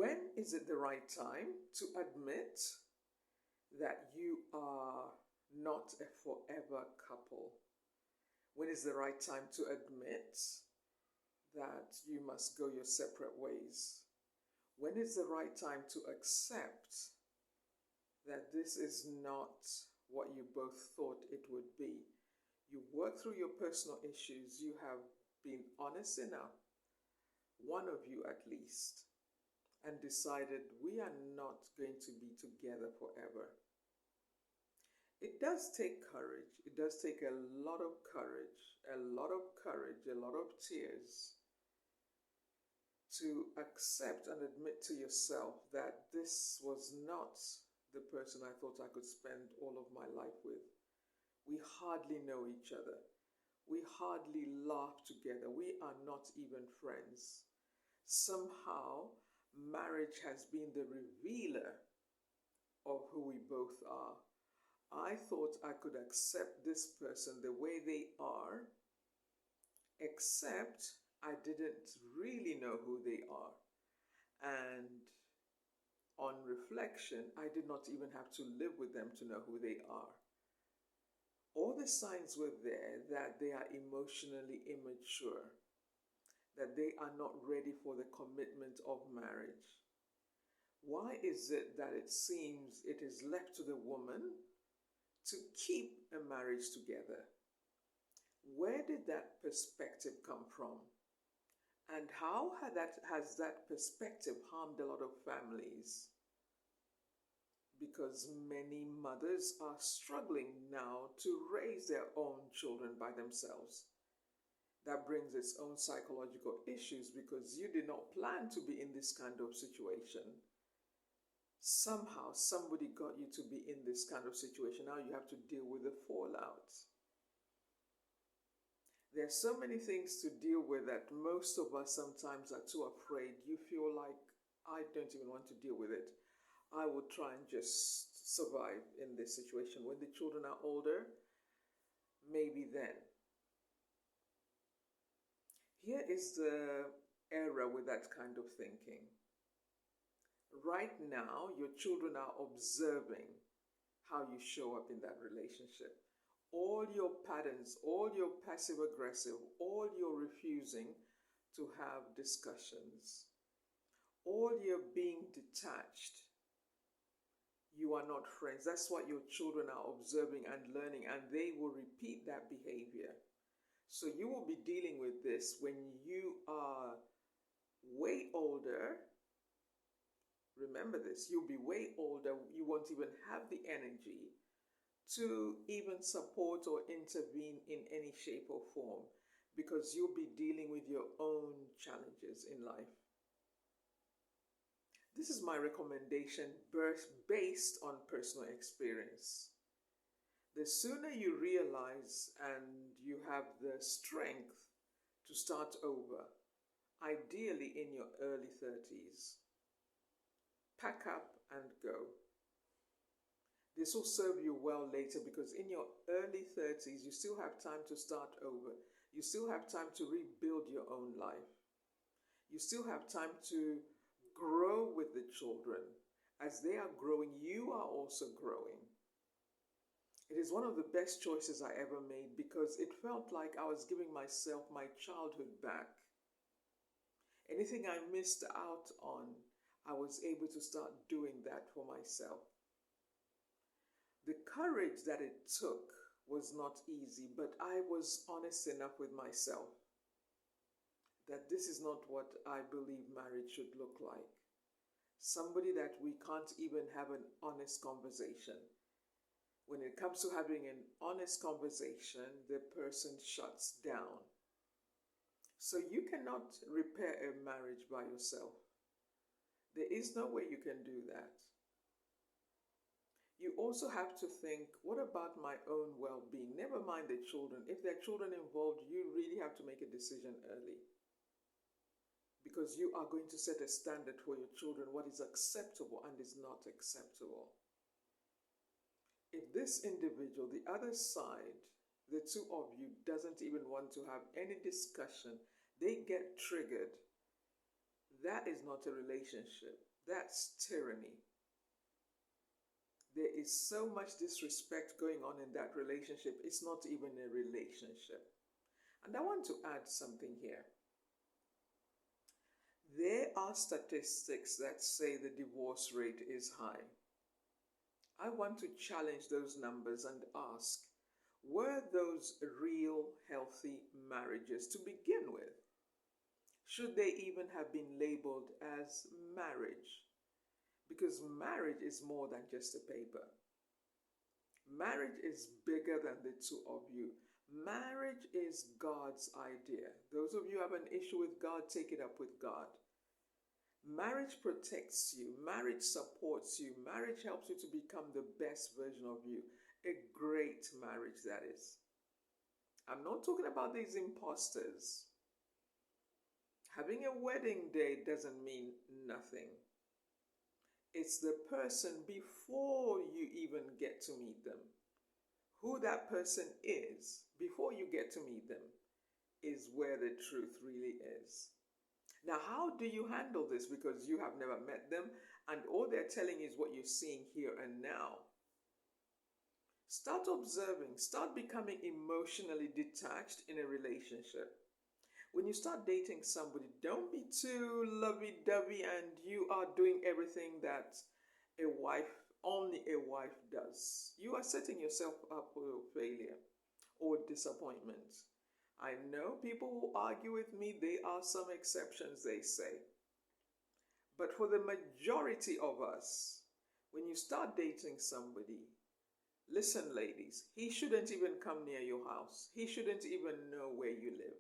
When is it the right time to admit that you are not a forever couple? When is the right time to admit that you must go your separate ways? When is the right time to accept that this is not what you both thought it would be? You work through your personal issues, you have been honest enough, one of you at least, and decided we are not going to be together forever. It does take courage. It does take a lot of courage, a lot of courage, a lot of tears to accept and admit to yourself that this was not the person I thought I could spend all of my life with. We hardly know each other. We hardly laugh together. We are not even friends. Somehow, marriage has been the revealer of who we both are. I thought I could accept this person the way they are, except I didn't really know who they are. And on reflection, I did not even have to live with them to know who they are. All the signs were there that they are emotionally immature, that they are not ready for the commitment of marriage. Why is it that it seems it is left to the woman to keep a marriage together? Where did that perspective come from? And how has that perspective harmed a lot of families? Because many mothers are struggling now to raise their own children by themselves. That brings its own psychological issues because you did not plan to be in this kind of situation. Somehow somebody got you to be in this kind of situation. Now you have to deal with the fallout. There are so many things to deal with that most of us sometimes are too afraid. You feel like, I don't even want to deal with it. I will try and just survive in this situation. When the children are older, maybe then. Here is the error with that kind of thinking. Right now, your children are observing how you show up in that relationship. All your patterns, all your passive aggressive, all your refusing to have discussions, all your being detached. You are not friends. That's what your children are observing and learning, and they will repeat that behavior. So you will be dealing with this when you are way older. Remember this, you'll be way older. You won't even have the energy to even support or intervene in any shape or form because you'll be dealing with your own challenges in life. This is my recommendation based on personal experience. The sooner you realize and you have the strength to start over, ideally in your early 30s, pack up and go. This will serve you well later because in your early 30s, you still have time to start over. You still have time to rebuild your own life. You still have time to grow with the children. As they are growing, you are also growing. It is one of the best choices I ever made because it felt like I was giving myself my childhood back. Anything I missed out on, I was able to start doing that for myself. The courage that it took was not easy, but I was honest enough with myself that this is not what I believe marriage should look like. Somebody that we can't even have an honest conversation. When it comes to having an honest conversation, the person shuts down. So you cannot repair a marriage by yourself. There is no way you can do that. You also have to think, what about my own well-being? Never mind the children. If there are children involved, you really have to make a decision early. Because you are going to set a standard for your children, what is acceptable and is not acceptable. If this individual, the other side, the two of you doesn't even want to have any discussion, they get triggered, that is not a relationship. That's tyranny. There is so much disrespect going on in that relationship. It's not even a relationship. And I want to add something here. There are statistics that say the divorce rate is high. I want to challenge those numbers and ask, were those real healthy marriages to begin with? Should they even have been labeled as marriage? Because marriage is more than just a paper. Marriage is bigger than the two of you. Marriage is God's idea. Those of you who have an issue with God, take it up with God. Marriage protects you. Marriage supports you. Marriage helps you to become the best version of you. A great marriage, that is. I'm not talking about these imposters. Having a wedding day doesn't mean nothing. It's the person before you even get to meet them. Who that person is before you get to meet them is where the truth really is. Now, how do you handle this? Because you have never met them and all they're telling is what you're seeing here and now. Start observing. Start becoming emotionally detached in a relationship. When you start dating somebody, don't be too lovey-dovey and you are doing everything that only a wife does. You are setting yourself up for failure or disappointment. I know people will argue with me. There are some exceptions, they say. But for the majority of us, when you start dating somebody, listen, ladies, he shouldn't even come near your house. He shouldn't even know where you live.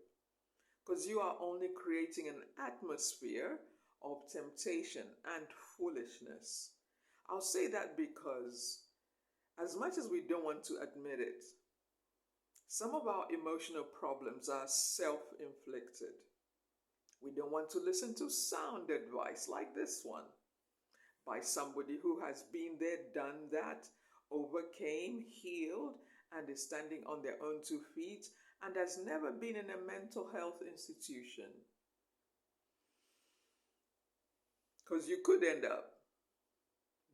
Because you are only creating an atmosphere of temptation and foolishness. I'll say that because as much as we don't want to admit it, some of our emotional problems are self-inflicted. We don't want to listen to sound advice like this one by somebody who has been there, done that, overcame, healed, and is standing on their own 2 feet and has never been in a mental health institution. Because you could end up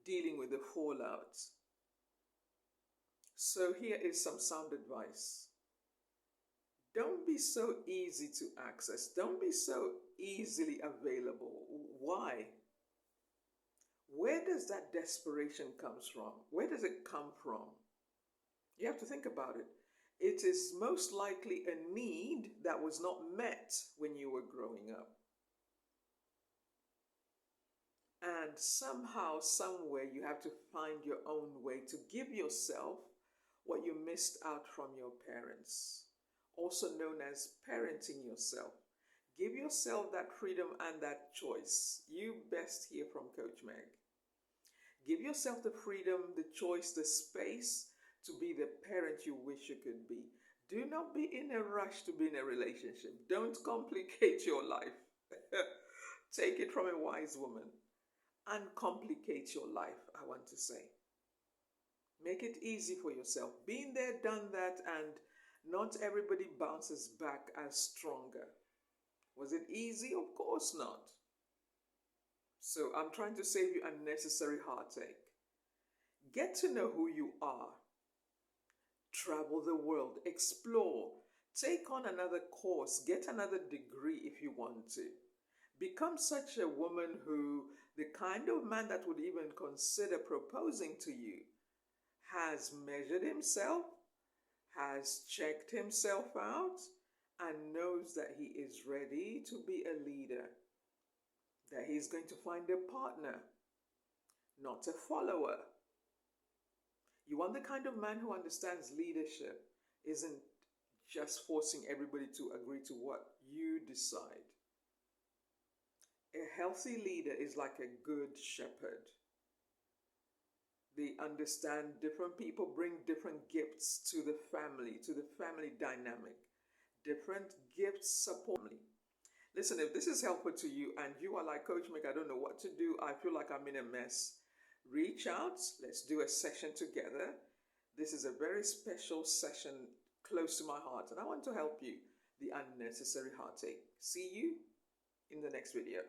dealing with the fallout. So here is some sound advice. Don't be so easy to access. Don't be so easily available. Why? Where does that desperation come from? Where does it come from? You have to think about it. It is most likely a need that was not met when you were growing up. And somehow, somewhere, you have to find your own way to give yourself what you missed out from your parents, also known as parenting yourself. Give yourself that freedom and that choice. You best hear from Coach Meg. Give yourself the freedom, the choice, the space to be the parent you wish you could be. Do not be in a rush to be in a relationship. Don't complicate your life. Take it from a wise woman. Uncomplicate your life, I want to say. Make it easy for yourself. Been there, done that, and not everybody bounces back as stronger. Was it easy? Of course not. So I'm trying to save you unnecessary heartache. Get to know who you are. Travel the world. Explore. Take on another course. Get another degree if you want to. Become such a woman who the kind of man that would even consider proposing to you has measured himself, has checked himself out, and knows that he is ready to be a leader. That he's going to find a partner, not a follower. You want the kind of man who understands leadership, isn't just forcing everybody to agree to what you decide. A healthy leader is like a good shepherd. They understand different people bring different gifts to the family dynamic. Different gifts support me. Listen, if this is helpful to you and you are like, Coach Meg, I don't know what to do, I feel like I'm in a mess, reach out. Let's do a session together. This is a very special session close to my heart, and I want to help you. The unnecessary heartache. See you in the next video.